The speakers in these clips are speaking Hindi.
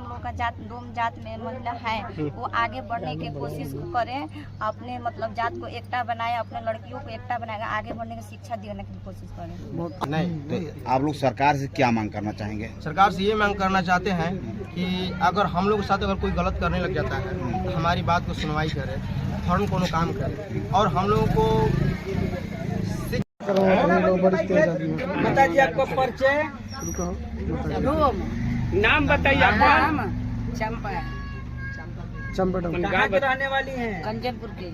हम लोग का जात डोम जात में महिला है वो आगे बढ़ने की कोशिश करें, अपने मतलब जात को एकता बनाए, अपने लड़कियों को एकता बनाएगा, आगे बढ़ने की शिक्षा देने की कोशिश करें। नहीं तो आप लोग सरकार से क्या मांग करना चाहेंगे? सरकार से ये मांग करना चाहते हैं कि अगर हम लोग के साथ अगर कोई गलत करने लग जाता है तो हमारी बात को सुनवाई करे, फौरन कोनो काम करे और हम लोगों को बताइए आपका परिचय, नाम बताइए। कहाँ के रहने वाली हैं? कंचनपुर के।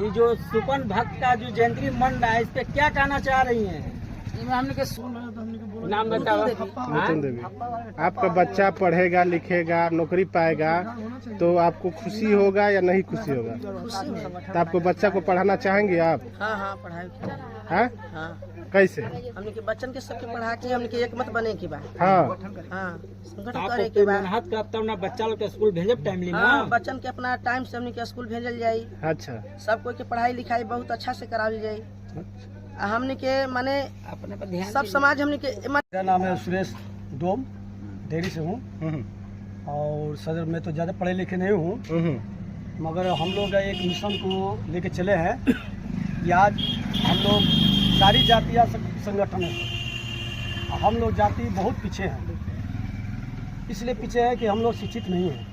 ये जो सुपन भक्त का जो जयंती मंड है इस पे क्या कहना चाह रही हैं? नाम बताओ। आपका बच्चा पढ़ेगा लिखेगा नौकरी पाएगा तो आपको खुशी होगा या नहीं खुशी होगा? तो आपको बच्चा को पढ़ाना चाहेंगे आप? हाँ पढ़ाई हाँ? हाँ कैसे? हमने के बच्चन के सबके पढ़ा के हमने के एक मत बने की बात। हाँ संगठन करे के बाद मेहनत करता ना बच्चा लोग के स्कूल भेजब टाइमली ना। हाँ बच्चन के अपना टाइम से हमने के स्कूल भेजल जाई। अच्छा सब कोई के पढ़ाई लिखाई बहुत अच्छा से करावल जाई। हमने के माने सब समाज हमने के। मेरा नाम है सुरेश डोम, देरी से हूँ और सदर में तो ज़्यादा पढ़े लिखे नहीं हूँ, मगर हम लोग एक मिशन को लेके चले हैं कि आज हम लोग सारी जातियाँ संगठन है, हम लोग जाति बहुत पीछे हैं। इसलिए पीछे है कि हम लोग शिक्षित नहीं हैं,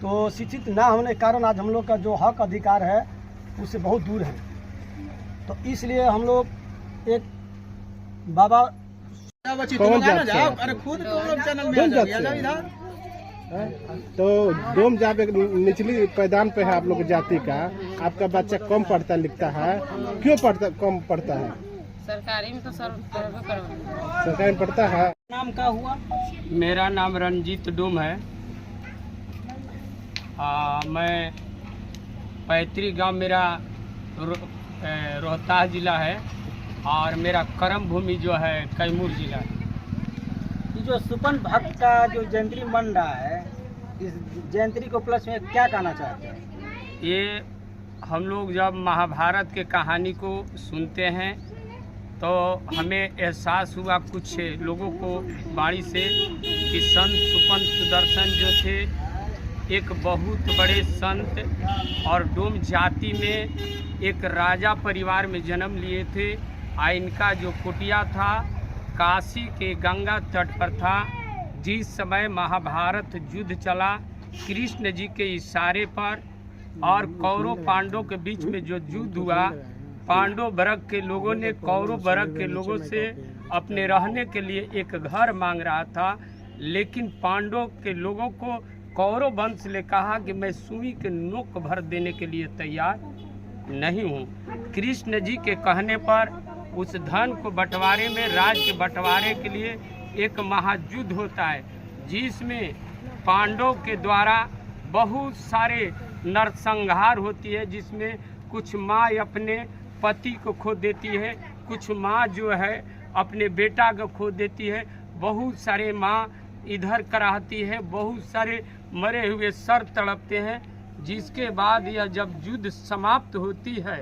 तो शिक्षित ना होने के कारण आज हम लोग का जो हक अधिकार है उससे बहुत दूर है। तो इसलिए हम लोग एक बाबा कौन जात से? अरे खुद कौन जात से? तो डोम जाप एक निचली पैदान पे है आप लोग जाति का, आपका बच्चा कम पढ़ता लिखता है, क्यों कम पढ़ता है? सरकारी में तो सरकारी में पढ़ता है। नाम का हुआ? मेरा नाम रंजीत डोम है। मैं पैतृक गांव मेरा रोहतास जिला है और मेरा कर्म भूमि जो है कैमूर जिला है। ये जो सुपन भक्त का जो जयंती बन रहा है, इस जयंती को प्लस में क्या कहना चाहते हैं? ये हम लोग जब महाभारत के कहानी को सुनते हैं तो हमें एहसास हुआ कुछ लोगों को बाणी से कि संत सुपन सुदर्शन जो थे एक बहुत बड़े संत और डोम जाति में एक राजा परिवार में जन्म लिए थे। इनका जो कुटिया था काशी के गंगा तट पर था। जिस समय महाभारत युद्ध चला कृष्ण जी के इशारे पर और कौरव पांडवों के बीच में जो युद्ध हुआ, पांडव वर्ग के लोगों ने कौरव वर्ग के लोगों से अपने रहने के लिए एक घर मांग रहा था, लेकिन पांडव के लोगों को कौरव वंश ने कहा कि मैं सुई के नोक भर देने के लिए तैयार नहीं हूँ। कृष्ण जी के कहने पर उस धन को बंटवारे में राज्य के बंटवारे के लिए एक महायुद्ध होता है, जिसमें पांडव के द्वारा बहुत सारे नरसंहार होती है, जिसमें कुछ माँ अपने पति को खो देती है, कुछ माँ जो है अपने बेटा को खो देती है, बहुत सारे माँ इधर कराती है, बहुत सारे मरे हुए सर तड़पते हैं। जिसके बाद यह जब युद्ध समाप्त होती है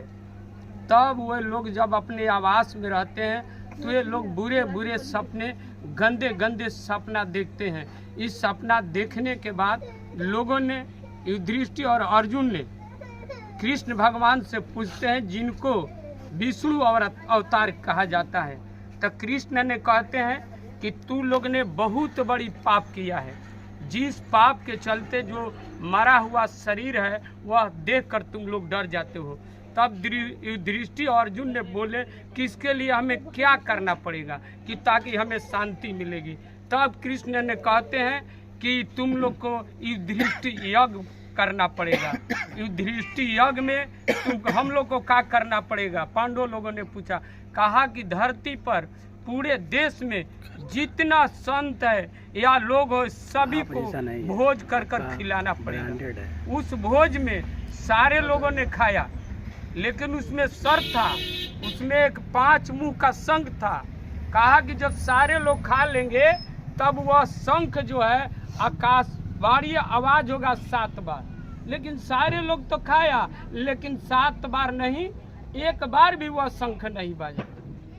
तब वे लोग जब अपने आवास में रहते हैं तो ये लोग बुरे बुरे सपने गंदे गंदे सपना देखते हैं। इस सपना देखने के बाद लोगों ने युधिष्ठिर और अर्जुन ने कृष्ण भगवान से पूछते हैं, जिनको विष्णु अवतार कहा जाता है, तो कृष्ण ने कहते हैं कि तू लोग ने बहुत बड़ी पाप किया है, जिस पाप के चलते जो मरा हुआ शरीर है वह देखकर तुम लोग डर जाते हो। तब युधिष्ठिर और अर्जुन ने बोले कि इसके लिए हमें क्या करना पड़ेगा कि ताकि हमें शांति मिलेगी। तब कृष्ण ने कहते हैं कि तुम लोग को युधिष्ठिर यज्ञ करना पड़ेगा। युधिष्ठिर यज्ञ में हम लोग को क्या करना पड़ेगा? पांडव लोगों ने पूछा, कहा कि धरती पर पूरे देश में जितना संत है या लोग हो सभी को भोज कर खिलाना पड़ेगा। उस भोज में सारे लोगों ने खाया, लेकिन उसमें शर्त था, उसमें एक 5 मुंह का शंख था। कहा कि जब सारे लोग खा लेंगे तब वह शंख जो है आकाशवाणी आवाज होगा 7 बार। लेकिन सारे लोग तो खाया, लेकिन 7 बार नहीं, एक बार भी वह शंख नहीं बाजा।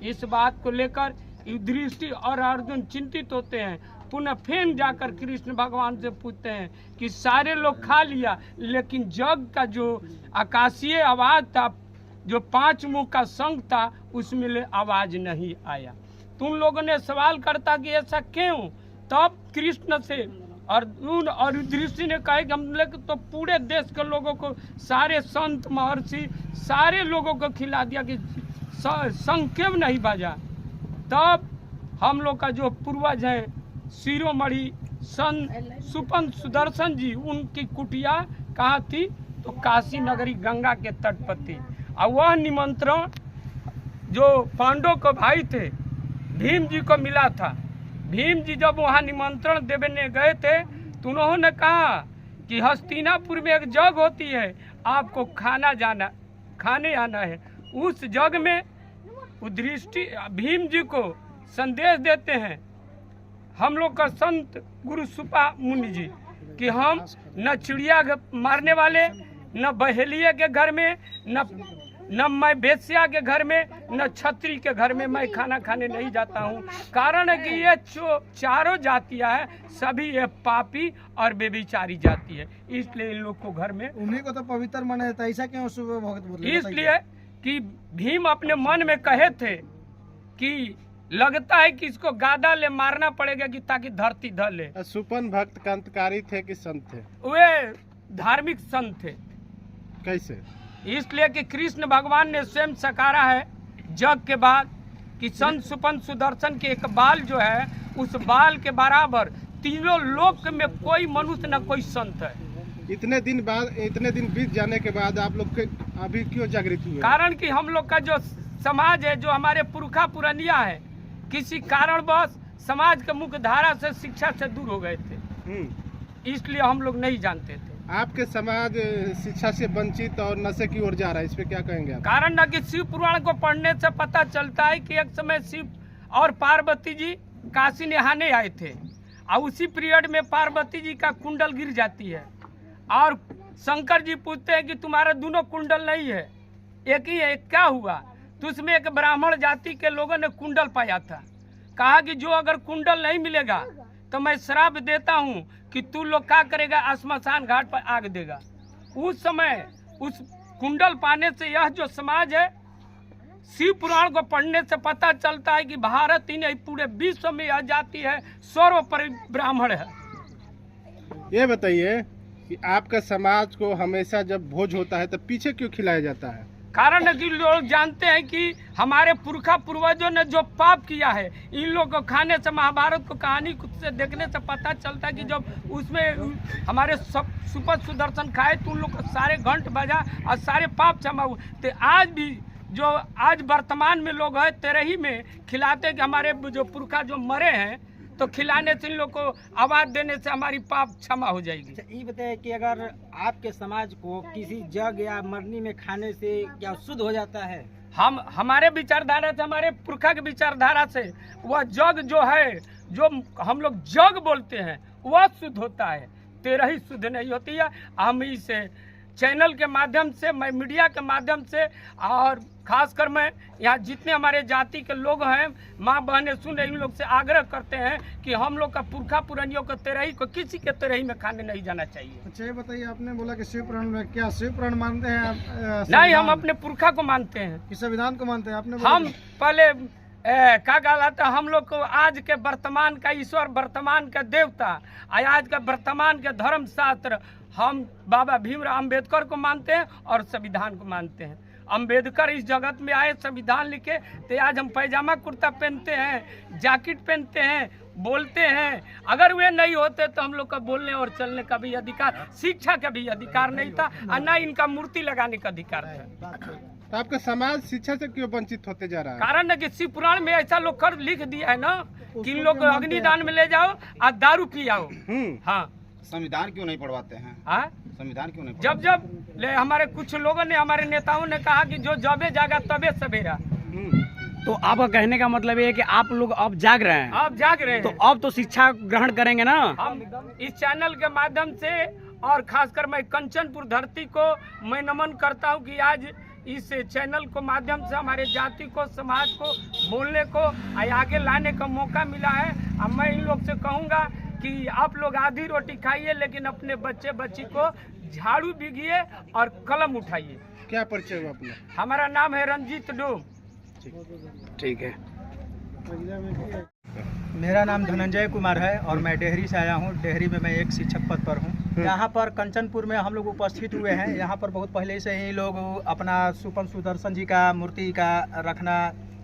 इस बात को लेकर युधिष्ठिर और अर्जुन चिंतित होते हैं पुनः फिर जाकर कृष्ण भगवान से पूछते हैं कि सारे लोग खा लिया, लेकिन जग का जो आकाशीय आवाज था, जो 5 मुख का शंख था, उसमें आवाज नहीं आया। तुम लोगों ने सवाल करता कि ऐसा क्यों? तब कृष्ण से अर्जुन और युधिष्ठिर ने कहा कि हम लोग तो पूरे देश के लोगों को, सारे संत महर्षि सारे लोगों को खिला दिया कि शंख क्यों नहीं बजा। तब हम लोग का जो पूर्वज हैं शिरोमणि संत सुपन सुदर्शन जी, उनकी कुटिया कहाँ थी? तो काशी नगरी गंगा के तट पर थी। और वह निमंत्रण जो पांडवों के भाई थे भीम जी को मिला था। भीम जी जब वहाँ निमंत्रण देने गए थे तो उन्होंने कहा कि हस्तिनापुर में एक जग होती है, आपको खाने आना है। उस जग में युधिष्ठिर भीम जी को संदेश देते हैं हम लोग का संत गुरु सुपा मुनि जी कि हम न चिड़िया मारने वाले, न बहेलिए के घर में, न मैं वेश्या के घर में, न छत्री के घर में मैं खाना खाने नहीं जाता हूँ। कारण है कि ये चारों जातियाँ हैं, सभी ये पापी और बेविचारी जाति है, इसलिए इन लोग को घर में उन्हीं को तो पवित्र माना जाता है। ऐसा क्यों सुबह भगत बोले? इसलिए कि भीम अपने मन में कहे थे कि लगता है कि इसको गादा ले मारना पड़ेगा कि ताकि धरती धर ले। सुपन भक्त क्रांतिकारी थे कि संत थे? वे धार्मिक संत थे। कैसे? इसलिए कि कृष्ण भगवान ने स्वयं सकारा है जग के बाद कि संत सुपन सुदर्शन के एक बाल जो है, उस बाल के बराबर तीनों लोक में कोई मनुष्य न कोई संत है। इतने दिन बीत जाने के बाद आप लोग अभी क्यों जागृत हुए? कारण कि हम लोग का जो समाज है, जो हमारे पुरखा पुरनिया है, किसी कारणवश समाज के मुख्य धारा से, शिक्षा से दूर हो गए थे, इसलिए हम लोग नहीं जानते थे। आपके समाज शिक्षा से वंचित और नशे की ओर जा रहा है, इस पे क्या कहेंगे आप? कारण न कि शिव पुराण को पढ़ने से पता चलता है कि एक समय शिव और पार्वती जी काशी नहाने आए थे और उसी पीरियड में पार्वती जी का कुंडल गिर जाती है और शंकर जी पूछते हैं कि तुम्हारे दोनों कुंडल नहीं है, एक ही है, क्या हुआ? तो उसमें एक ब्राह्मण जाति के लोगों ने कुंडल पाया था। कहा कि जो अगर कुंडल नहीं मिलेगा तो मैं श्राप देता हूँ कि तू लोग क्या करेगा, श्मशान घाट पर आग देगा। उस समय उस कुंडल पाने से यह जो समाज है, शिव पुराण को पढ़ने से पता चलता है कि भारत ही नहीं पूरे विश्व में यह जाति है, सर्वोपरि ब्राह्मण है। ये बताइए कि आपका समाज को हमेशा जब भोज होता है तो पीछे क्यों खिलाया जाता है? कारण है कि लोग जानते हैं कि हमारे पुरखा पूर्वजों ने जो पाप किया है, इन लोग को खाने से, महाभारत को कहानी से देखने से पता चलता है कि जब उसमें हमारे सुपन सुदर्शन खाए तो उन लोग को सारे घंट बजा और सारे पाप क्षमा हुए। तो आज भी जो आज वर्तमान में लोग हैं तेरही में खिलाते कि हमारे जो पुरखा जो मरे हैं, तो खिलाने से इन लोग को आवाज देने से हमारी पाप क्षमा हो जाएगी। अच्छा, ये बताइए कि अगर आपके समाज को किसी जग या मरनी में खाने से क्या शुद्ध हो जाता है? हमारे विचारधारा से, हमारे पुरखा के विचारधारा से वह जग जो है, जो हम लोग जग बोलते हैं, वह शुद्ध होता है, तेरही शुद्ध नहीं होती है। हम इस चैनल के माध्यम से, मैं मीडिया के माध्यम से, और खासकर मैं यहाँ जितने हमारे जाति के लोग हैं, माँ बहनें सुन रहे, इन लोग से आग्रह करते हैं कि हम लोग का पुरखा पुरानियों को तेरही को किसी के तेरही में खाने नहीं जाना चाहिए। अच्छा, ये बताइए, आपने बोला कि शिव पुराण में, क्या शिव पुराण मानते हैं आप? नहीं, हम अपने पुरखा को मानते हैं। कि संविधान को मानते हैं? आपने हम पहले क्या कहा था, हम लोग को आज के वर्तमान का ईश्वर, वर्तमान का देवता, आज का वर्तमान के धर्म शास्त्र, हम बाबा भीमराव अम्बेडकर को मानते हैं और संविधान को मानते हैं। अम्बेडकर इस जगत में आए, संविधान लिखे, तो आज हम पैजामा कुर्ता पहनते हैं, जैकेट पहनते हैं, बोलते हैं। अगर वे नहीं होते तो हम लोग का बोलने और चलने का भी अधिकार, शिक्षा का भी अधिकार नहीं था, और न इनका मूर्ति लगाने का अधिकार था। तो आपका समाज शिक्षा से क्यों वंचित होते जा रहा है? कारण है कि शिव पुराण में ऐसा लोग कर लिख दिया है ना कि इन लोग अग्निदान में ले जाओ और दारू पियाओ। हाँ, संविधान क्यों नहीं पढ़वाते हैं? संविधान क्यों नहीं? जब हमारे कुछ लोगों ने, हमारे नेताओं ने कहा कि जो जबे जागा तबे सवेरा। तो आपका कहने का मतलब ये है कि आप लोग अब जाग रहे हैं? आप जाग रहे हैं, तो अब तो शिक्षा ग्रहण करेंगे ना? हम इस चैनल के माध्यम से, और खासकर मैं कंचनपुर धरती को मैं नमन करता हूँ कि आज इस चैनल को माध्यम से हमारे जाति को, समाज को बोलने को, आगे लाने का मौका मिला है। अब मैं इन लोग से कहूँगा कि आप लोग आधी रोटी खाइए, लेकिन अपने बच्चे बच्ची को झाड़ू बीगिए और कलम उठाइए। क्या परिचय हुआ अपना? हमारा नाम है रंजीत डोम। ठीक है। मेरा नाम धनंजय कुमार है और मैं डेहरी से आया हूँ। डेहरी में मैं एक शिक्षक पद पर हूँ। यहाँ पर कंचनपुर में हम लोग उपस्थित हुए हैं। यहाँ पर बहुत पहले से ही लोग अपना सुपन सुदर्शन जी का मूर्ति का रखना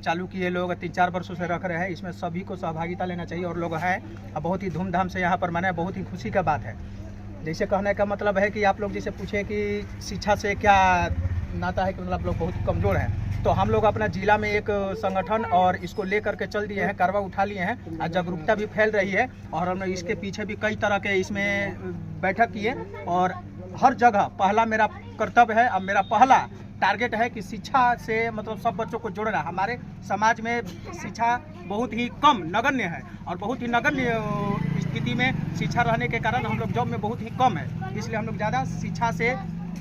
चालू किए, लोग 3-4 वर्षों से रख रहे हैं। इसमें सभी को सहभागिता लेना चाहिए और लोग हैं, बहुत ही धूमधाम से यहाँ पर मनाए, बहुत ही खुशी का बात है। जैसे कहने का मतलब है कि आप लोग जैसे पूछे कि शिक्षा से क्या नाता है, कि मतलब लोग बहुत कमज़ोर हैं, तो हम लोग अपना जिला में एक संगठन और इसको लेकर के चल दिए हैं, करवा उठा लिए हैं और जागरूकता भी फैल रही है। और हम इसके पीछे भी कई तरह के इसमें बैठक किए और हर जगह पहला मेरा कर्तव्य है, अब मेरा पहला टारगेट है कि शिक्षा से मतलब सब बच्चों को जोड़ना। हमारे समाज में शिक्षा बहुत ही कम नगण्य है और बहुत ही नगण्य स्थिति में शिक्षा रहने के कारण हम लोग जॉब में बहुत ही कम है, इसलिए हम लोग ज़्यादा शिक्षा से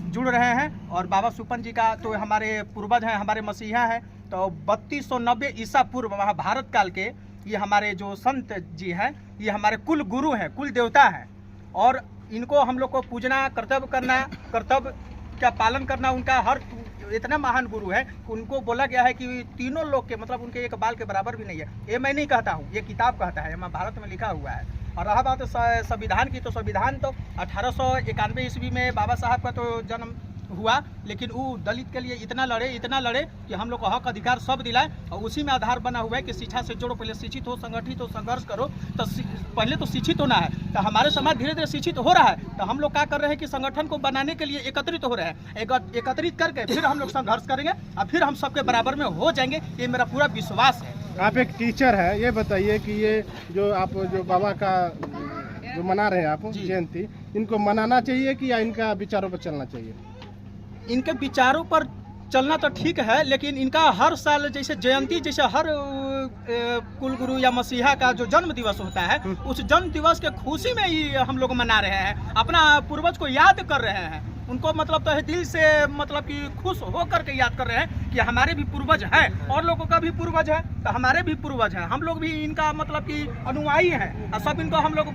जुड़ रहे हैं। और बाबा सुपन जी का तो हमारे पूर्वज हैं, हमारे मसीहा हैं, तो 3290 ईसा पूर्व महाभारत काल के ये हमारे जो संत जी हैं, ये हमारे कुल गुरु हैं, कुल देवता हैं और इनको हम लोग को पूजना, कर्तव्य करना, कर्तव्य का पालन करना। उनका हर इतना महान गुरु है, उनको बोला गया है कि तीनों लोग के मतलब उनके एक बाल के बराबर भी नहीं है। ये मैं नहीं कहता हूँ, ये किताब कहता है, महाभारत में लिखा हुआ है। और रहा बात संविधान की, तो संविधान तो 1891 ईस्वी में बाबा साहब का तो जन्म हुआ, लेकिन वो दलित के लिए इतना लड़े कि हम लोग को हक अधिकार सब दिलाए। और उसी में आधार बना हुआ है कि शिक्षा से जोड़ो, पहले शिक्षित हो, संगठित हो, संघर्ष करो। तो पहले तो शिक्षित होना है। तो हमारे समाज धीरे धीरे शिक्षित हो रहा है, तो हम लोग क्या कर रहे हैं कि संगठन को बनाने के लिए एकत्रित हो रहे हैं। एकत्रित करके फिर हम लोग संघर्ष करेंगे और फिर हम सबके बराबर में हो जाएंगे, ये मेरा पूरा विश्वास है। आप एक टीचर है, ये बताइए कि ये जो आप जो बाबा का जो मना रहे हैं आप जयंती, इनको मनाना चाहिए कि या इनका विचारों पर चलना चाहिए? इनके विचारों पर चलना तो ठीक है, लेकिन इनका हर साल जैसे जयंती, जैसे हर कुल गुरु या मसीहा का जो जन्म दिवस होता है, उस जन्म दिवस के खुशी में ही हम लोग मना रहे हैं, अपना पूर्वज को याद कर रहे हैं। उनको मतलब तो दिल से मतलब कि खुश होकर के याद कर रहे हैं कि हमारे भी पूर्वज हैं और लोगों का भी पूर्वज है, तो हमारे भी पूर्वज हैं, हम लोग भी इनका मतलब कि अनुयायी हैं और सब इनको हम लोग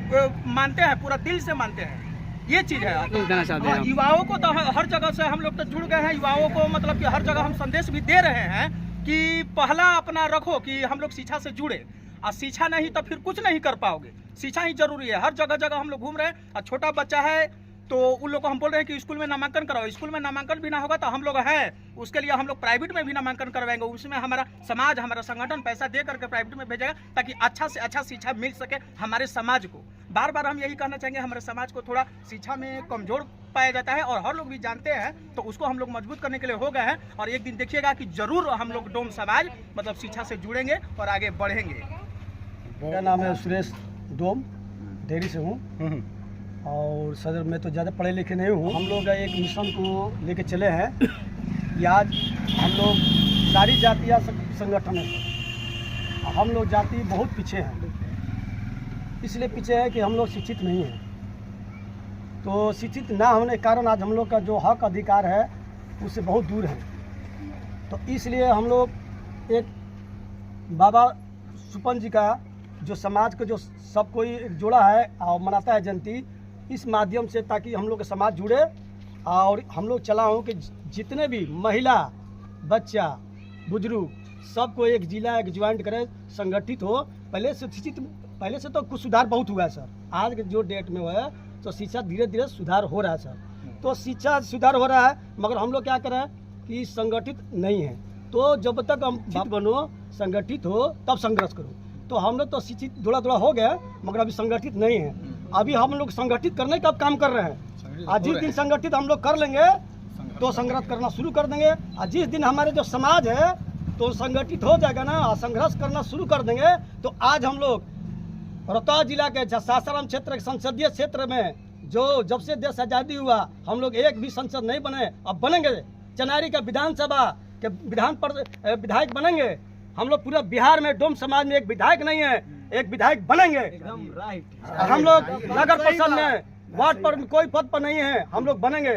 मानते हैं, पूरा दिल से मानते हैं। ये चीज़ है। युवाओं को तो हर जगह से हम लोग तो जुड़ गए हैं। युवाओं को मतलब कि हर जगह हम संदेश भी दे रहे हैं कि पहला अपना रखो कि हम लोग शिक्षा से जुड़े, और शिक्षा नहीं तो फिर कुछ नहीं कर पाओगे। शिक्षा ही जरूरी है। हर जगह जगह हम लोग घूम रहे हैं और छोटा बच्चा है तो उन लोग को हम बोल रहे हैं कि स्कूल में नामांकन कराओ। स्कूल में नामांकन भी ना होगा तो हम लोग हैं, उसके लिए हम लोग प्राइवेट में भी नामांकन करवाएंगे। उसमें हमारा समाज, हमारा संगठन पैसा दे करके प्राइवेट में भेजेगा ताकि अच्छा से अच्छा शिक्षा मिल सके हमारे समाज को। बार बार हम यही कहना चाहेंगे, हमारे समाज को थोड़ा शिक्षा में कमजोर पाया जाता है और हर लोग भी जानते हैं, तो उसको हम लोग मजबूत करने के लिए हो गए हैं। और एक दिन देखिएगा कि जरूर हम लोग डोम समाज मतलब शिक्षा से जुड़ेंगे और आगे बढ़ेंगे। मेरा नाम है सुरेश डोम, डेहरी से हूँ और सदर में तो ज़्यादा पढ़े लिखे नहीं हूँ। हम लोग एक मिशन को लेके चले हैं कि आज हम लोग सारी जातियाँ संगठन है, हम लोग जाति बहुत पीछे हैं। इसलिए पीछे है कि हम लोग शिक्षित नहीं हैं, तो शिक्षित ना होने के कारण आज हम लोग का जो हक अधिकार है उससे बहुत दूर है। तो इसलिए हम लोग एक बाबा सुपन जी का जो समाज को जो सब कोई जोड़ा है और मनाता है जयंती, इस माध्यम से ताकि हम लोग का समाज जुड़े। और हम लोग चला हूँ कि जितने भी महिला, बच्चा, बुजुर्ग सबको एक जिला एक ज्वाइंट करें, संगठित हो। पहले से तो कुछ सुधार बहुत हुआ है सर। आज के जो डेट में हुआ है तो शिक्षा धीरे धीरे सुधार हो रहा है सर। तो शिक्षा सुधार हो रहा है, मगर हम लोग क्या करें कि संगठित नहीं है। तो जब तक हम बनो, संगठित हो, तब संघर्ष करो। तो हम लोग तो शिक्षित थोड़ा थोड़ा हो गया, मगर अभी संगठित नहीं है। अभी हम लोग संगठित करने का काम कर रहे हैं। आज जिस दिन संगठित हम लोग कर लेंगे तो संघर्ष करना शुरू कर देंगे। और जिस दिन हमारे जो समाज है तो संगठित हो जाएगा ना, संघर्ष करना शुरू कर देंगे। तो आज हम लोग रोहतास जिला के सासाराम क्षेत्र के संसदीय क्षेत्र में जो जब से देश आज़ादी हुआ हम लोग एक भी संसद नहीं बने, अब बनेंगे। चनारी का विधानसभा के विधायक बनेंगे। हम लोग पूरा बिहार में डोम समाज में एक विधायक नहीं है, एक विधायक बनेंगे। एकदम राइट। हम लोग नगर परिषद में वार्ड पर कोई पद पर नहीं है, हम लोग बनेंगे।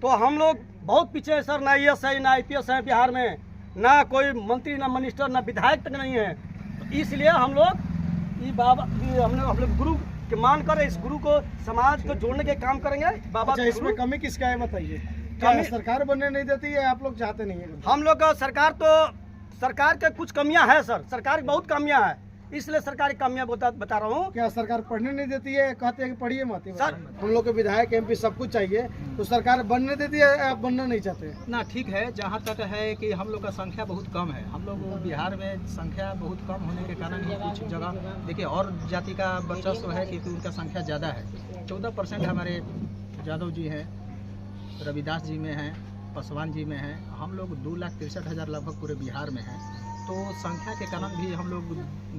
तो हम लोग बहुत पीछे हैं सर, ना IAS है ना IPS है बिहार में, ना कोई मंत्री ना मिनिस्टर ना विधायक तक नहीं है। तो इसलिए हम लोग ये बाबा हम लोग गुरु के मान कर इस गुरु को समाज को जोड़ने के काम करेंगे बाबा। अच्छा, इसमें कमी किसका है बताइए? क्या सरकार बनने नहीं देती है, आप लोग चाहते नहीं है? हम लोग का सरकार के कुछ कमियां है सर, सरकार की बहुत कमियां है, इसलिए सरकारी कमियां बता रहा हूँ। क्या सरकार पढ़ने नहीं देती है? कहते हैं कि पढ़िए मत सर। हम लोग के विधायक MP सब कुछ चाहिए, तो सरकार बनने देती है, आप बनना नहीं चाहते? ना ठीक है, जहाँ तक है कि हम लोग का संख्या बहुत कम है। हम लोग बिहार में संख्या बहुत कम होने के कारण ही कुछ जगह देखिए और जाति का वर्चस्व है कि उनका संख्या ज़्यादा है। 14% हमारे यादव जी हैं, रविदास जी में हैं, पासवान जी में हैं। हम लोग 2,63,000 लगभग पूरे बिहार में हैं। तो संख्या के कारण भी हम लोग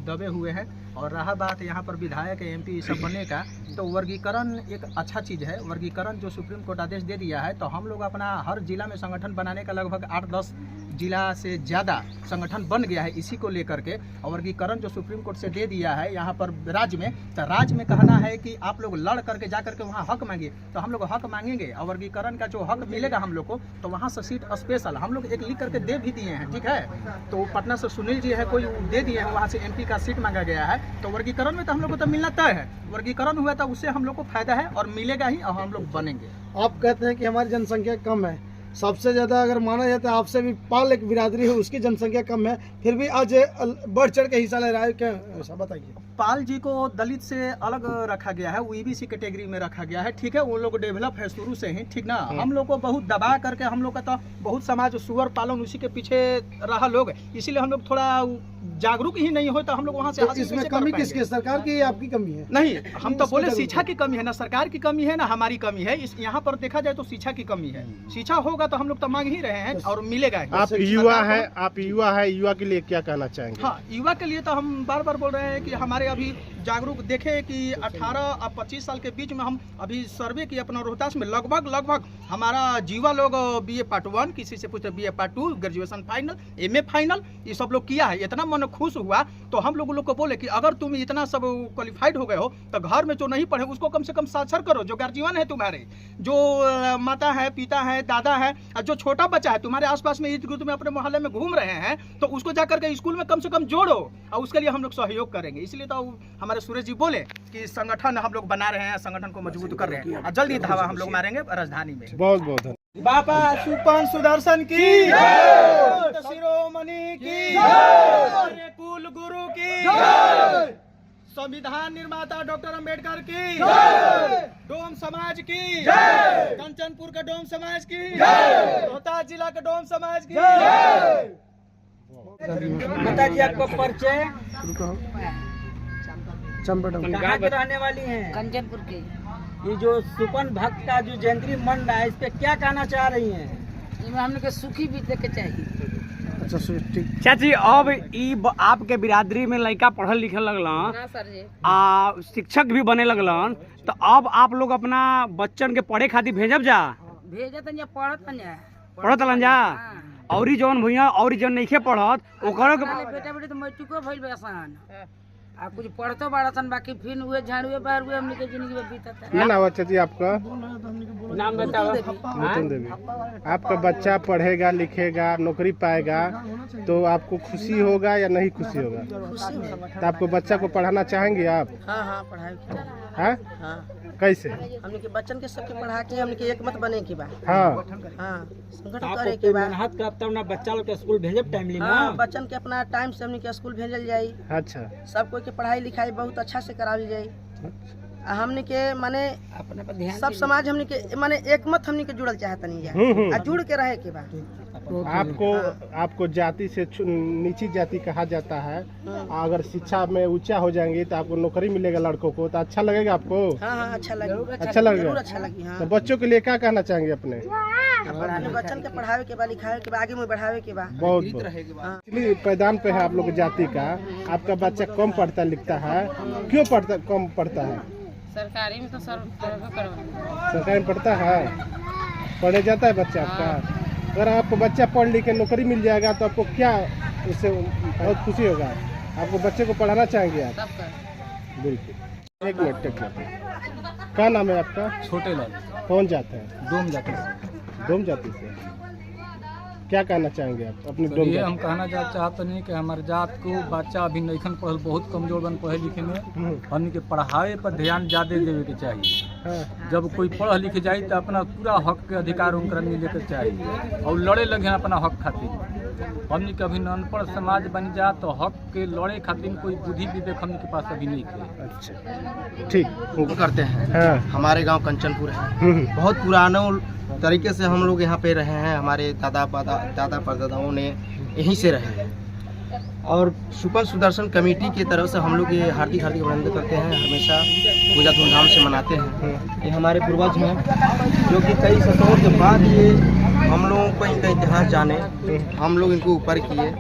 दबे हुए हैं। और रहा बात यहाँ पर विधायक MP सब बनने का, तो वर्गीकरण एक अच्छा चीज़ है। वर्गीकरण जो सुप्रीम कोर्ट आदेश दे दिया है, तो हम लोग अपना हर जिला में संगठन बनाने का लगभग 8-10 जिला से ज़्यादा संगठन बन गया है इसी को लेकर के। और वर्गीकरण जो सुप्रीम कोर्ट से दे दिया है यहाँ पर राज्य में, तो राज्य में कहना है कि आप लोग लड़ करके जा करके वहाँ हक मांगे, तो हम लोग हक मांगेंगे। और वर्गीकरण का जो हक मिलेगा हम लोग को, तो वहाँ से सीट स्पेशल हम लोग एक लिख करके दे भी दिए हैं, ठीक है। तो पटना से सुनील जी है कोई दे दिए हैं, वहाँ से MP का सीट मांगा गया है। तो वर्गीकरण में तो हम लोग को तो मिलना तय है। वर्गीकरण हुआ तो उससे हम लोग को फायदा है और मिलेगा ही, और हम लोग बनेंगे। आप कहते हैं कि हमारी जनसंख्या कम है, सबसे ज्यादा अगर माना जाए तो आपसे भी पाल एक बिरादरी है, उसकी जनसंख्या कम है, फिर भी आज बढ़ चढ़ के हिस्सा ले रहा है, क्या ऐसा बताइए? पाल जी को दलित से अलग रखा गया है, वो EBC कैटेगरी में रखा गया है, ठीक है। वो लोग डेवलप है शुरू से ही, ठीक ना। हम लोग को बहुत दबा करके हम लोग का तो बहुत समाज सुअर पालन उसी के पीछे रहा लोग, इसीलिए हम लोग थोड़ा जागरूक ही नहीं हो, तो हम लोग वहाँ से तो इसमें कमी किसकी, सरकार की या आपकी कमी है? नहीं, हम तो बोले शिक्षा की कमी है, ना सरकार की कमी है ना हमारी कमी है। इस यहाँ पर देखा जाए तो शिक्षा की कमी है। शिक्षा होगा तो हम लोग तो मांग ही रहे हैं और मिलेगा ही। आप युवा है, युवा के लिए क्या कहना चाहेंगे? हाँ, युवा के लिए तो हम बार बार बोल रहे हैं कि हमारे अभी जागरूक देखे कि 18 और 25 साल के बीच में हम अभी सर्वे किए अपना रोहतास में, लगभग हमारा युवा लोग BA पार्ट 1, किसी से पूछते BA part 2, graduation final, MA final, ये सब लोग किया है। इतना मन खुश हुआ, तो हम लोग को बोले कि अगर तुम इतना सब क्वालिफाइड हो गए हो, तो घर में जो नहीं पढ़े उसको कम से कम साक्षर करो। जो गार्जियन है तुम्हारे, जो माता है, पिता है, दादा है, और जो छोटा बच्चा है तुम्हारे आसपास में, इर्द गिर्द में, अपने मोहल्ले में घूम रहे हैं, तो उसको जाकर के स्कूल में कम से कम जोड़ो, और उसके लिए हम लोग सहयोग करेंगे। इसलिए तो हमारे सुरेश जी बोले कि संगठन हम लोग बना रहे हैं, संगठन को मजबूत कर रहे हैं, और जल्दी धावा हम लोग मारेंगे राजधानी में। बहुत बहुत धन्यवाद। बाबा सुपन सुदर्शन की, शिरोमणि की, कुल गुरु की, संविधान निर्माता डॉक्टर अंबेडकर की, डोम समाज की, कंचनपुर के डोम समाज की, रोहतास जिला के डोम समाज की। माताजी आपको परिचय? कहाँ के रहने वाली हैं? कंचनपुर के। ये जो सुपन भक्त का जो जयंती मन रहा है, इस पे क्या कहना चाह रही हैं? इसमें हम लोग के सुखी बीते के चाहिए। अच्छा ठीक। चाची, अब आपके बिरादरी में लड़का पढ़ल लिखे लगलन, शिक्षक भी बने लगलन, तो अब आप लोग अपना बच्चन के पढ़े खातिर भेजब जा? भेजत या पढ़त लन जा। औरी जौन भैया और जौन नहीं पढ़त ओकरो के बेटा बेटी तो मैट्रिको भइल बेसान, आ कुछ पढ़तो बड़ासन, बाकी फिर हुए झाड़ुए बाहर हुए हमने के जिंदगी में बीतता है। क्या नाम है चाची आपका? नाम बताओ। नूतन देवी। आपका बच्चा पढ़ेगा, लिखेगा, नौकरी पाएगा, तो आपको खुशी होगा या नहीं खुशी होगा? तो आपको बच्चा को पढ़ाना चाहेंगे आप? हाँ पढ़ाई हाँ? कैसे? हमने के बच्चन के सबके पढ़ा के हमने के एक मत बने की बा। हाँ संगठन करे के बा। मेहनत करब तब ना बच्चा लोग के स्कूल भेजब टाइमली ना। बच्चन के अपना टाइम से हमने के स्कूल भेजल जाई। अच्छा। सब कोई के पढ़ाई लिखाई बहुत अच्छा से करावल जाई। हमने के माने सब समाज हमने के माने एक मत हमने के जुड़ल चाहतनी जा, जुड़ के रहे के बा। आपको जाति से नीची जाति कहा जाता है, अगर शिक्षा में ऊंचा हो जाएंगे तो आपको नौकरी मिलेगा लड़कों को, तो अच्छा लगेगा आपको? हाँ अच्छा लगेगा। अच्छा लगेगा, अच्छा लगी। हाँ। तो बच्चों के लिए क्या कहना चाहेंगे अपने? बच्चन के पढ़ावे के बा, लिखावे के बा, आगे में बढ़ावे के बा। बहुत पैदान पे है आप लोग जाति का। आपका बच्चा कम पढ़ता लिखता है, क्यों कम पढ़ता है? सरकारी में तो सरकारी में पढ़ता है, पढ़े जाता है बच्चा आपका। अगर आपको बच्चा पढ़ लिख के नौकरी मिल जाएगा तो आपको क्या उससे बहुत खुशी होगा? आपको बच्चे को पढ़ाना चाहेंगे आप? बिल्कुल। एक मिनट, क्या नाम है आपका? छोटे लाल। कौन जाता है? डोम जाति से। डोम जाति से। क्या कहना चाहेंगे आप अपनी सर, डोम ये जाति? हम कहना चाहते नहीं कि हमारे जात को बच्चा अभी नईखन पढ़ल, बहुत कमजोर बन पढ़े लिखे में, हमने के पढ़ाई पर ध्यान ज़्यादा देवे के चाहिए। हाँ। जब कोई पढ़ लिख जाए तो अपना पूरा हक के अधिकार उनका मिले के चाहिए और लड़े लगे अपना हक खातिर। हमने के अभी अनपढ़ समाज बन जा तो हक के लड़े खातिर कोई बुद्धि विवेक हमने के पास अभी नहीं है। अच्छा ठीक करते हैं। हाँ। हमारे गांव कंचनपुर है, बहुत पुराने तरीके से हम लोग यहाँ पे रहे हैं। हमारे दादा परदादाओं ने यहीं से रहे हैं और सुपन सुदर्शन कमेटी की तरफ से हम लोग ये हार्दिक अभिनंदन करते हैं। हमेशा पूजा धूमधाम से मनाते हैं। ये हमारे पूर्वज हैं जो कि कई सदियों के बाद ये हम लोगों को इनका इतिहास जाने, हम लोग इनको ऊपर किए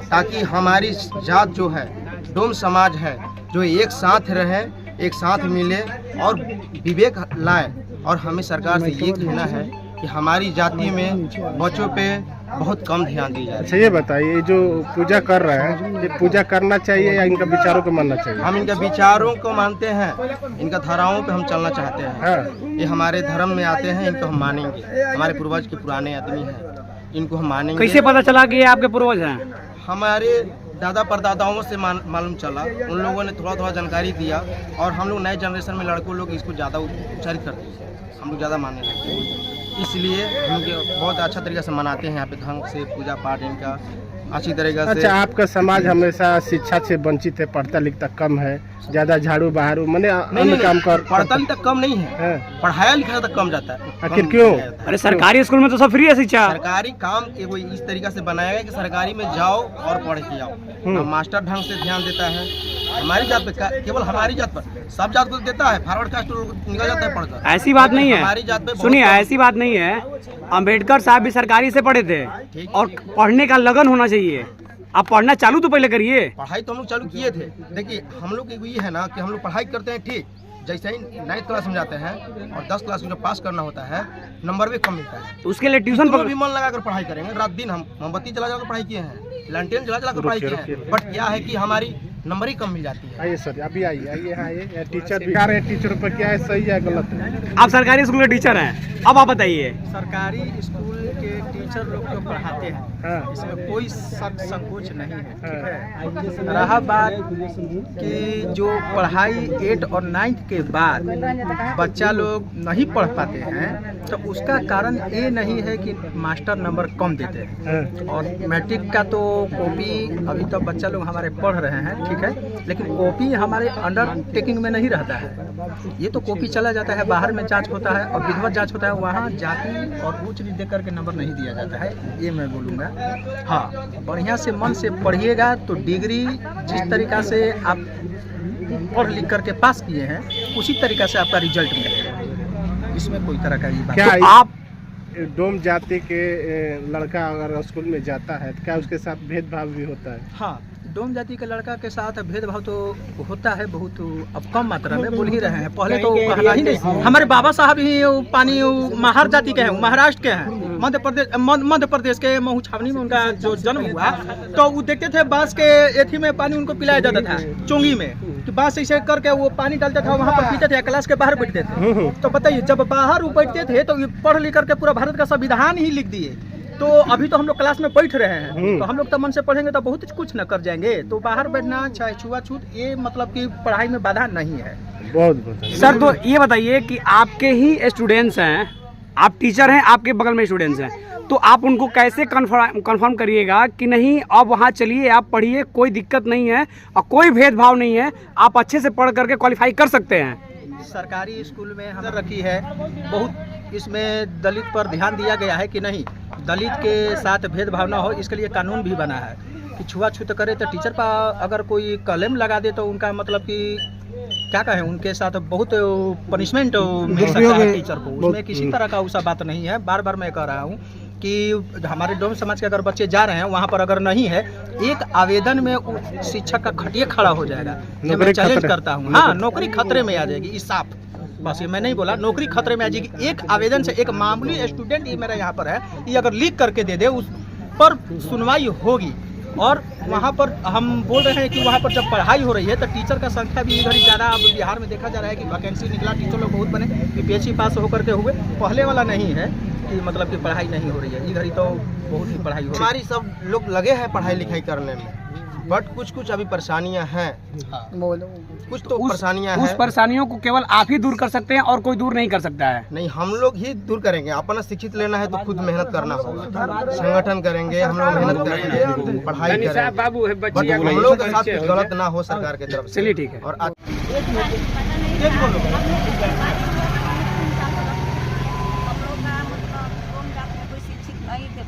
ताकि हमारी जात जो है, डोम समाज है, जो एक साथ रहे, एक साथ मिले और विवेक लाए। और हमें सरकार से ये कहना है कि हमारी जाति में बच्चों पे बहुत कम ध्यान दिया जाए। अच्छा ये बताइए, जो पूजा कर रहे हैं, ये पूजा करना चाहिए या इनका विचारों को मानना चाहिए? हम इनका विचारों को मानते हैं, इनका धाराओं पे हम चलना चाहते हैं। हाँ। ये हमारे धर्म में आते हैं, इनको हम मानेंगे। हमारे पूर्वज के पुराने आदमी हैं, इनको हम मानेंगे। कैसे पता चला कि ये आपके पूर्वज हैं? हमारे दादा परदादाओं से मालूम चला, उन लोगों ने थोड़ा थोड़ा जानकारी दिया और हम लोग नए जनरेशन में लड़कों लोग इसको ज़्यादा उच्चारित करते हैं, हम लोग ज़्यादा मानने लगते हैं। इसलिए हम बहुत अच्छा तरीके से मनाते हैं। यहाँ पे ढंग से पूजा पाठ इनका अच्छी तरीके से। अच्छा, आपका समाज हमेशा शिक्षा से वंचित है, पढ़ता लिखता कम है, ज्यादा झाड़ू बहारू मैंने अन्य काम कर पढ़ता लिखता कम नहीं है, पढ़ाया लिखाया तक कम जाता है। आखिर क्यों? अरे सरकारी स्कूल में तो सब फ्री है शिक्षा। सरकारी काम वो इस तरीके से बनाया गया कि सरकारी में जाओ और पढ़ के आओ। मास्टर ढंग से ध्यान देता है हमारी जात पे, केवल हमारी जात पर, सब जात को देता है। फॉरवर्ड कास्ट निकल जाता है पढ़कर। ऐसी बात नहीं है, हमारी जात पे सुनिए, ऐसी बात नहीं है। अम्बेडकर साहब भी सरकारी से पढ़े थे और पढ़ने का लगन होना चाहिए। आप पढ़ना चालू तो पहले करिए। पढ़ाई तो हम लोग चालू किए थे। देखिए हम लोग ये है ना कि हम लोग पढ़ाई करते हैं ठीक, जैसे ही 9th क्लास में जाते हैं और 10 क्लास में जब पास करना होता है नंबर भी कम मिलता है। तो उसके लिए ट्यूशन पर भी मन लगाकर पढ़ाई करेंगे। रात दिन हम मोमबत्ती जला जलाकर पढ़ाई किए हैं, लैंटेन जला जलाकर पढ़ाई किए हैं, बट क्या है कि हमारी नंबर ही कम मिल जाती है। आइए सर, अभी आइए आइए। टीचर भी रहे, टीचरों पर क्या है, सही है गलत है? आप सरकारी स्कूल के टीचर हैं, अब आप बताइए। सरकारी स्कूल के टीचर लोग जो पढ़ाते हैं, हाँ। इसमें कोई संकोच नहीं है, ठीक है। रहा बात कि जो पढ़ाई 8 और 9th के बाद बच्चा लोग नहीं पढ़ पाते हैं, तो उसका कारण ये नहीं है कि मास्टर नंबर कम देते हैं। और मैट्रिक का तो कॉपी अभी तो बच्चा लोग हमारे पढ़ रहे हैं, ठीक है, लेकिन कॉपी हमारे अंडरटेकिंग में नहीं रहता है। ये तो कॉपी चला जाता है, बाहर में जांच होता है और विधिवत जांच होता है, वहाँ जाति और ऊंच नीच देकर के नंबर नहीं दिया जाता है, ये मैं बोलूँगा। हाँ, बढ़िया से मन से पढ़िएगा तो डिग्री जिस तरीक़ा से आप पढ़ लिख करके पास किए हैं उसी तरीक़ा से आपका रिजल्ट मिलेगा। इसमें कोई तरह का ये बात क्या तो आप डोम जाति के लड़का अगर स्कूल में जाता है तो क्या उसके साथ भेदभाव भी होता है? हाँ, डोम जाति के लड़का के साथ भेदभाव तो होता है, बहुत अब कम मात्रा में बोल ही रहे हैं। पहले तो कहना ही नहीं। हमारे बाबा साहब ही पानी महार जाति के हैं, महाराष्ट्र के हैं, मध्य प्रदेश के महू छावनी में उनका जो जन्म हुआ, तो वो देखते थे बांस के एथी में पानी उनको पिलाया जाता था, चोंगी में, तो बांस ऐसे करके वो पानी डालता था, वहाँ पर पीते थे, क्लास के बाहर बैठते थे। तो बताइए, जब बाहर वो बैठते थे तो पढ़ लिख करके पूरा भारत का संविधान ही लिख दिए। तो अभी तो हम लोग क्लास में बैठ रहे हैं, तो हम लोग तो मन से पढ़ेंगे तो बहुत कुछ न कर जाएंगे। तो बाहर बैठना चाहे छुआछूत, ये मतलब कि पढ़ाई में बाधा नहीं है। बहुत सर, तो ये बताइए कि आपके ही स्टूडेंट्स हैं, आप टीचर हैं, आपके बगल में स्टूडेंट्स हैं, तो आप उनको कैसे कंफर्म करिएगा कि नहीं अब वहाँ चलिए, आप पढ़िए, कोई दिक्कत नहीं है और कोई भेदभाव नहीं है, आप अच्छे से पढ़ करके क्वालिफाई कर सकते हैं? सरकारी स्कूल में हमने रखी है, बहुत इसमें दलित पर ध्यान दिया गया है कि नहीं दलित के साथ भेदभाव ना हो, इसके लिए कानून भी बना है कि छुआछूत करे तो टीचर पर अगर कोई कलम लगा दे तो उनका मतलब कि क्या कहें, उनके साथ बहुत पनिशमेंट मिल सकता है टीचर को। उसमें किसी तरह का उसा बात नहीं है। बार बार मैं कह रहा हूँ कि हमारे डोम समाज के अगर बच्चे जा रहे हैं वहाँ पर अगर नहीं है, एक आवेदन में शिक्षक का खटिया खड़ा हो जाएगा। ये मैं चैलेंज करता हूँ। हाँ, नौकरी खतरे में आ जाएगी, इस साफ बस ये मैं नहीं बोला, नौकरी खतरे में आ जाएगी। एक आवेदन से एक मामूली स्टूडेंट, ये मेरा यहाँ पर है, ये अगर लीक करके दे दे, उस पर सुनवाई होगी। और वहाँ पर हम बोल रहे हैं कि वहाँ पर जब पढ़ाई हो रही है तो टीचर का संख्या भी इधर ही ज़्यादा अब बिहार में देखा जा रहा है कि वैकेंसी निकला, टीचर लोग बहुत बने, बीपीएससी पास होकर के हुए। पहले वाला नहीं है कि मतलब कि पढ़ाई नहीं हो रही है, इधर ही तो बहुत ही पढ़ाई हो रही है। हमारी सब लोग लगे हैं पढ़ाई लिखाई करने में, बट कुछ कुछ अभी परेशानियां हैं। कुछ तो परेशानियां हैं। उस परेशानियों को केवल आप ही दूर कर सकते हैं और कोई दूर नहीं कर सकता है। नहीं, हम लोग ही दूर करेंगे। अपना शिक्षित लेना है तो खुद मेहनत करना होगा, संगठन करेंगे, हम लोग मेहनत करेंगे, पढ़ाई करेंगे, बाबू है बट हम लोग के साथ कुछ गलत ना हो सरकार की तरफ से। चलिए ठीक है। और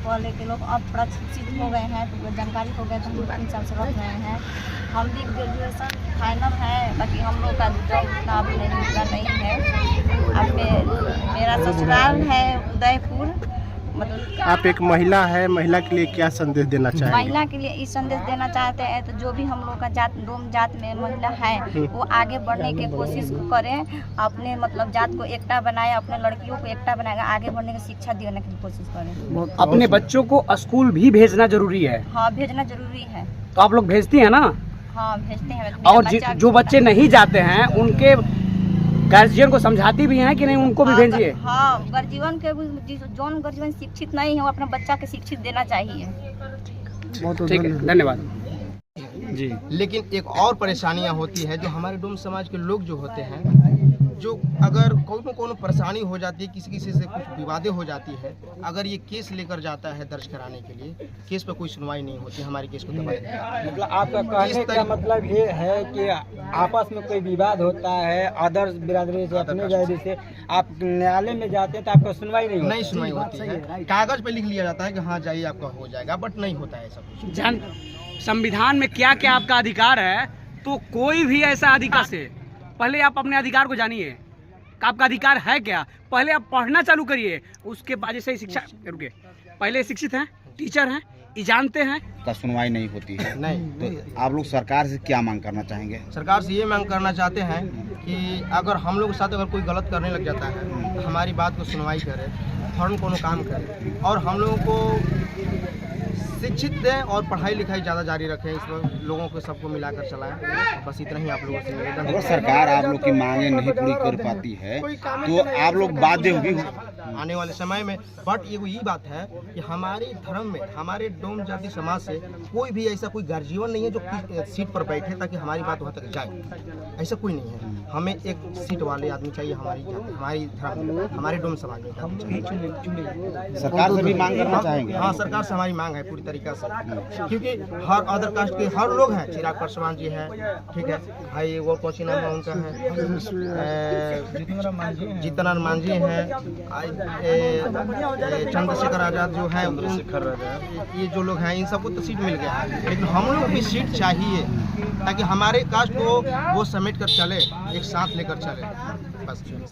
पहले के लोग अब प्रशिक्षित हो गए हैं, तो जानकारी हो गए, तो हम लोग हिसाब से रख रहे हैं। हम भी ग्रेजुएशन फाइनल है, बाकी हम लोग का जॉब उतना अभी नहीं है। अब मेरा ससुराल है उदयपुर। मतलब आप एक महिला है, महिला के लिए क्या संदेश देना चाहेंगे? महिला के लिए इस संदेश देना चाहते हैं तो जो भी हम लोग का डोम जात में महिला है वो आगे बढ़ने की कोशिश करें, अपने मतलब जात को एकता बनाए, अपने लड़कियों को एकता बनाएगा, आगे बढ़ने की शिक्षा देने की कोशिश करें। अपने बच्चों को स्कूल भी भेजना जरूरी है। हाँ, भेजना जरूरी है। तो आप लोग भेजती हैं ना? हाँ, भेजते हैं। और जो बच्चे नहीं जाते हैं उनके गार्जियन को समझाती भी हैं कि नहीं उनको भी भेजिए? हाँ, गार्जियन के जोन गार्जियन शिक्षित नहीं है वो अपने बच्चा के शिक्षित देना चाहिए। ठीक है, धन्यवाद जी। लेकिन एक और परेशानियां होती है जो हमारे डोम समाज के लोग जो होते हैं, जो अगर कोनो परेशानी हो जाती है, किसी से कुछ विवादें हो जाती है, अगर ये केस लेकर जाता है दर्ज कराने के लिए, केस पर कोई सुनवाई नहीं होती, हमारे केस को दबाया जाता है। मतलब आपका कहने का मतलब ये है कि आपस में कोई विवाद होता है अदर बिरादरी से, अपने बिरादरी से, आप न्यायालय में जाते हैं तो आपका सुनवाई नहीं सुनवाई होती है। कागज पे लिख लिया जाता है कि हाँ जाइए आपका हो जाएगा, बट नहीं होता है ऐसा कुछ। संविधान में क्या क्या आपका अधिकार है, तो कोई भी ऐसा अधिकार से पहले आप अपने अधिकार को जानिए, आपका अधिकार है क्या। पहले आप पढ़ना चालू करिए, उसके बाद जैसे शिक्षा रुके, पहले शिक्षित हैं, टीचर हैं, ये जानते हैं का सुनवाई नहीं होती है। नहीं, तो आप लोग सरकार से क्या मांग करना चाहेंगे? सरकार से ये मांग करना चाहते हैं कि अगर हम लोग के साथ अगर कोई गलत करने लग जाता है तो हमारी बात को सुनवाई करे, फौरन कोनो काम करे, और हम लोगों को शिक्षित दें और पढ़ाई लिखाई ज़्यादा जारी रखें। इसमें लोगों को सबको मिलाकर चलाएं। बस इतना ही आप लोगों से निवेदन है। अगर सरकार आप लोग की मांगे नहीं पूरी कर पाती है तो आप लोग बाध्य होगी आने वाले समय में। बट ये बात है कि हमारे धर्म में, हमारे डोम जाति समाज से कोई भी ऐसा कोई गार्जियन नहीं है जो सीट पर बैठे ताकि हमारी बात वहाँ तक जाए, ऐसा कोई नहीं है। हमें एक सीट वाले आदमी चाहिए, हमारी धर्म, हमारे डोम समाज में चाहिए। सरकार से भी मांग करना चाहेंगे? हाँ, सरकार से हमारी मांग है पूरी तरीका से, क्योंकि हर अदर कास्ट के हर लोग हैं। चिराग पासवान जी हैं, ठीक है भाई, वो कौन नाम है उनका है, जीतन मांझी हैं, चंद्रशेखर आजाद जो है, ये जो लोग हैं, इन सबको तो सीट मिल गया है, लेकिन हम लोग भी सीट चाहिए ताकि हमारे कास्ट को वो समेट कर चले, एक साथ लेकर चले बस।